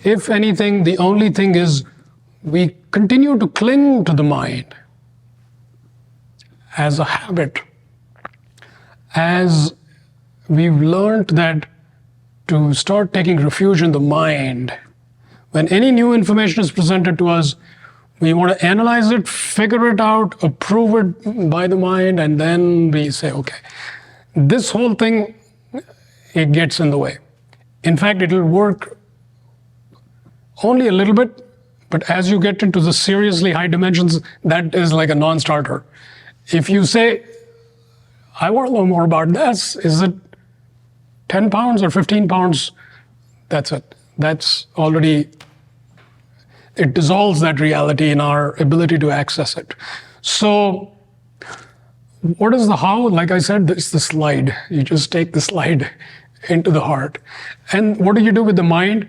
If anything, the only thing is we continue to cling to the mind as a habit, as we've learned that to start taking refuge in the mind. When any new information is presented to us, we want to analyze it, figure it out, approve it by the mind, and then we say, okay, this whole thing, it gets in the way. In fact, it'll work only a little bit, but as you get into the seriously high dimensions, that is like a non-starter. If you say, I want to know more about this, is it 10 pounds or 15 pounds? That's it. That's already, it dissolves that reality in our ability to access it. So what is the how? Like I said, it's the slide. You just take the slide into the heart. And what do you do with the mind?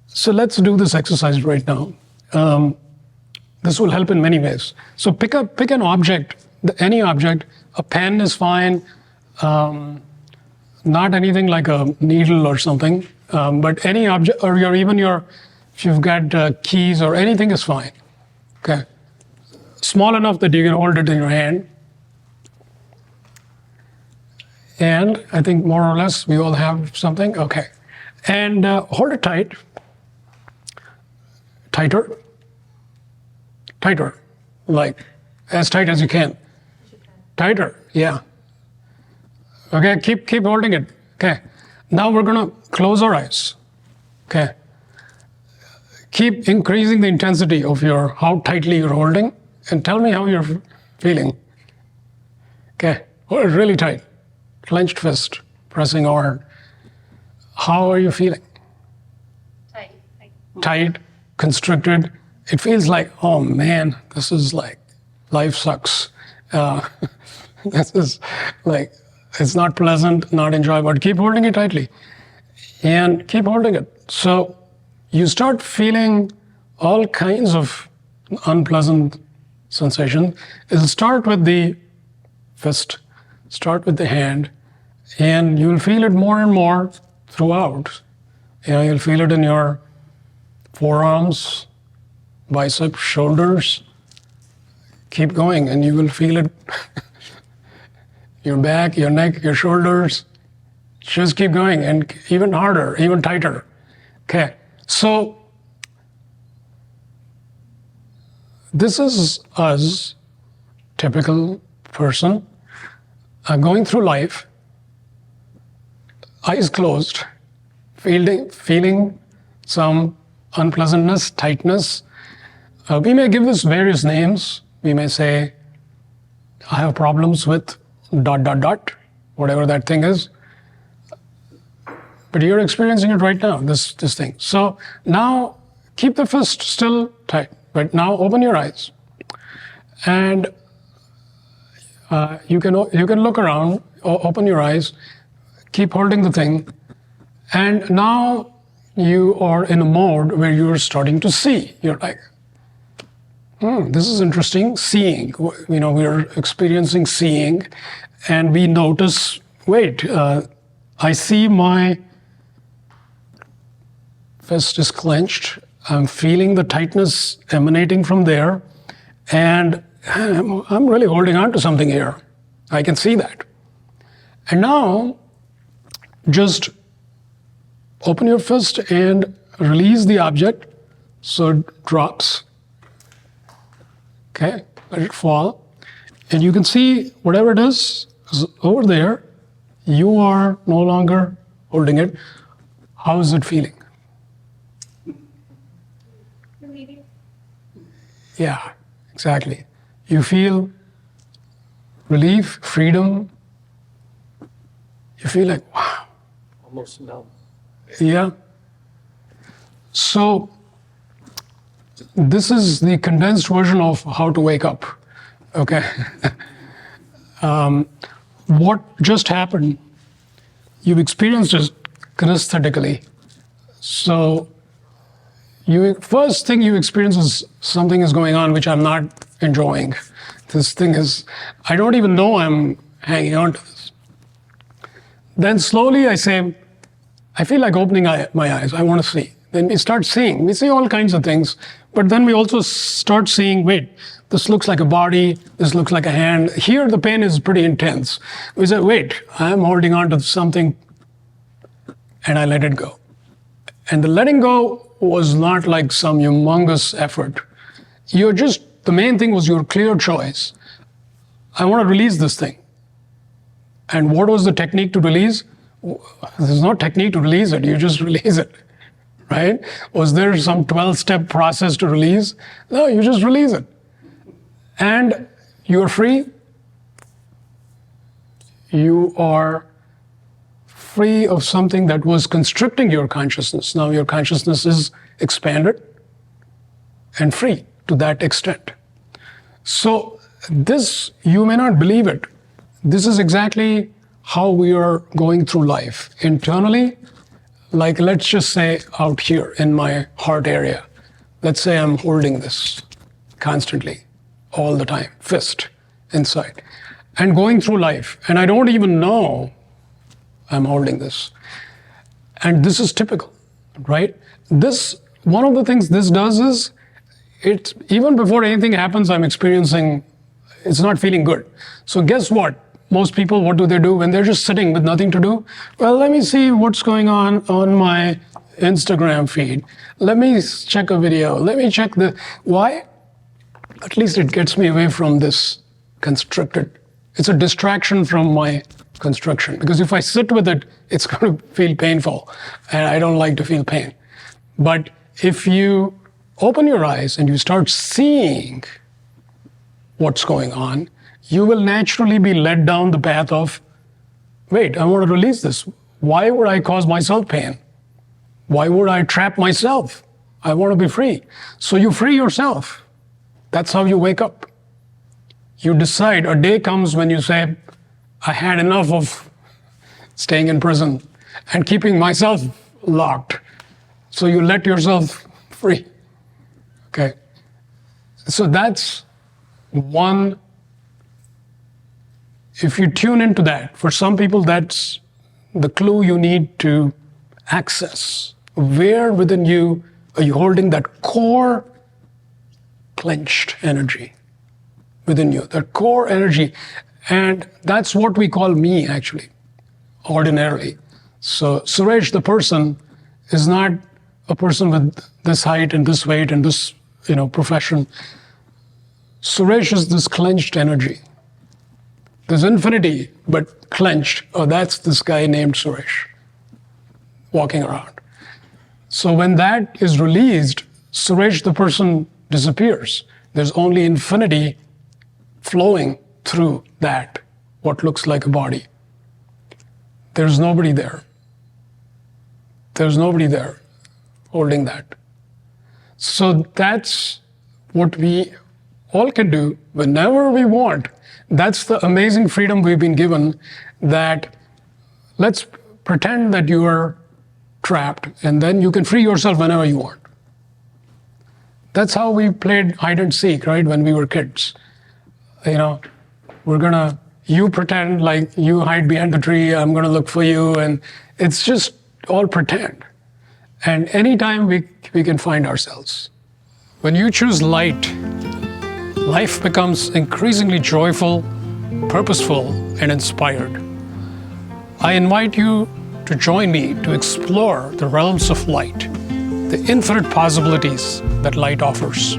So let's do this exercise right now. This will help in many ways. So pick an object, any object. A pen is fine. Not anything like a needle or something, but any object, or if you've got keys or anything is fine. Okay, small enough that you can hold it in your hand. And I think more or less we all have something. Okay, and hold it tight. Tighter, like as tight as you can. Tighter, yeah. Okay, keep holding it. Okay, now we're gonna close our eyes. Okay, keep increasing the intensity of how tightly you're holding, and tell me how you're feeling. Okay, hold it really tight, clenched fist, pressing hard. How are you feeling? Tight, constricted. It feels like, oh man, this is like, life sucks. This is like, it's not pleasant, not enjoyable. Keep holding it tightly and keep holding it. So you start feeling all kinds of unpleasant sensations. It'll start with the fist, start with the hand, and you'll feel it more and more throughout. You'll feel it in your forearms, biceps, shoulders. Keep going and you will feel it. Your back, your neck, your shoulders. Just keep going, and even harder, even tighter. Okay, so this is us, typical person, going through life, eyes closed, feeling some unpleasantness, tightness. We may give this various names. We may say, I have problems with ... whatever that thing is. But you're experiencing it right now, this thing. So now keep the fist still tight, but now open your eyes. And you can look around, open your eyes, keep holding the thing. And now you are in a mode where you're starting to see. You're like, this is interesting, seeing. We're experiencing seeing, and we notice, wait, I see my fist is clenched. I'm feeling the tightness emanating from there, and I'm really holding on to something here. I can see that. And now, just open your fist and release the object so it drops. Okay, let it fall. And you can see whatever it is over there. You are no longer holding it. How is it feeling? Relieving. Yeah, exactly. You feel relief, freedom. You feel like, wow. Almost numb. Yeah. So this is the condensed version of how to wake up. Okay. What just happened, you've experienced it kinesthetically. So first thing you experience is something is going on which I'm not enjoying. This thing is, I don't even know I'm hanging on to this. Then slowly I say, I feel like opening my eyes. I want to see. Then we start seeing. We see all kinds of things, but then we also start seeing, wait, this looks like a body, this looks like a hand. Here the pain is pretty intense. We say, wait, I'm holding on to something, and I let it go. And the letting go was not like some humongous effort. The main thing was your clear choice. I want to release this thing. And what was the technique to release? There's no technique to release it, you just release it, right? Was there some 12-step process to release? No, you just release it. And you're free. You are free of something that was constricting your consciousness. Now your consciousness is expanded and free to that extent. So this, you may not believe it, this is exactly how we are going through life. Internally, like let's just say out here in my heart area, let's say I'm holding this constantly, all the time, fist inside, and going through life, and I don't even know I'm holding this. And this is typical, right? One of the things this does is, even before anything happens, I'm experiencing, it's not feeling good. So guess what? Most people, what do when they're just sitting with nothing to do? Well, let me see what's going on my Instagram feed. Let me check a video. Let me check why? At least it gets me away from this constricted. It's a distraction from my constriction. Because if I sit with it, it's going to feel painful. And I don't like to feel pain. But if you open your eyes and you start seeing what's going on, you will naturally be led down the path of, wait, I want to release this. Why would I cause myself pain? Why would I trap myself? I want to be free. So you free yourself. That's how you wake up. You decide, a day comes when you say, I had enough of staying in prison and keeping myself locked. So you let yourself free. Okay. So that's one. If you tune into that, for some people, that's the clue you need to access. Where within you are you holding that core clenched energy within you, that core energy? And that's what we call me, actually, ordinarily. So Suresh, the person, is not a person with this height and this weight and this, profession. Suresh is this clenched energy. There's infinity, but clenched. Oh, that's this guy named Suresh walking around. So when that is released, Suresh, the person, disappears. There's only infinity flowing through that, what looks like a body. There's nobody there. There's nobody there holding that. So that's what we all can do whenever we want. That's the amazing freedom we've been given, that let's pretend that you are trapped and then you can free yourself whenever you want. That's how we played hide and seek, right, when we were kids. You pretend like you hide behind the tree, I'm gonna look for you, and it's just all pretend. And anytime we can find ourselves. When you choose light, life becomes increasingly joyful, purposeful, and inspired. I invite you to join me to explore the realms of light, the infinite possibilities that light offers.